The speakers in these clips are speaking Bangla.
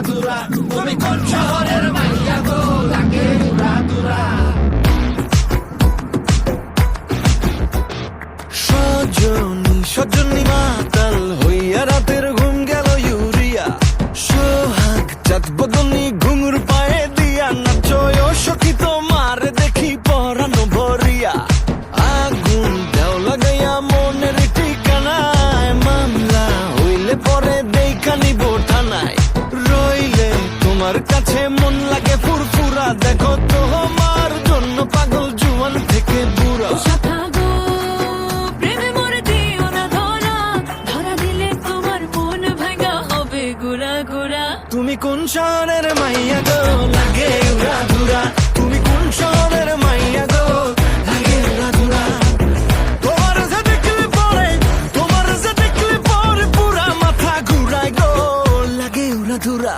ধুরা তুমি কোন শহরের মাইয়া গো লাগে উড়া ধুরা সজনী সজনী মাতাল হইয়া রাতের ঘুম গেল ইউরিয়া সোহাগ চাঁদ বদনী ঘুঙুর পায়ে দিয়া নাচয় সখী তোমার দেখি পরানো ভরিয়া আগুন দেও লাগাইয়া মনের ঠিকানায় মামলা হইলে পরে দেখা নিব থানায় রইলে তোমার কাছে মন লাগে ফুরফুরা দেখো তোমার জন্য পাগল জুয়ান থেকে বুড়া তুমি কোন শহরের মাইয়া গো লাগে উড়া ধুরা তুমি কোন শহরের মাইয়া গো লাগে উড়া ধুরা তোমার যে দেখলে পরে পুরা মাথা ঘুরায় গো লাগে উড়া ধুরা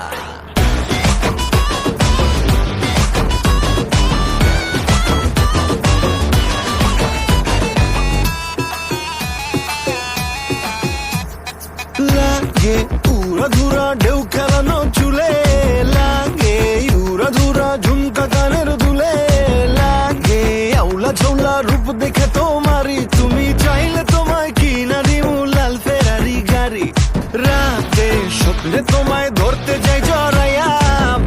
লাগে উড়া ধুরা ঢেউ খেলানো চুলে লাগে উড়া ধুরা ঝুমকা কানের দুলে লাগে আউলা ঝৌলা রূপ দেখে তোমারি তুমি চাইলে তোমায় কিনা দিমু লাল ফেরারি গাড়ি রাতে স্বপ্নে তোমায় ধরতে যাই জড়াইয়া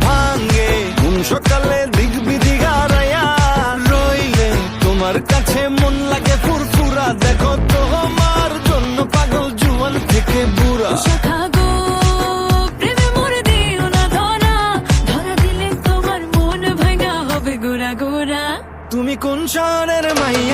ভাঙ্গে কোন সকালে দিক বিধি হারাইয়া রইলে তোমার কাছে মন লাগে ফুরফুরা দেখো তোমার জন্য পাগল জুয়ান থেকে বুড়া তুমি কোন শহরের মাইয়া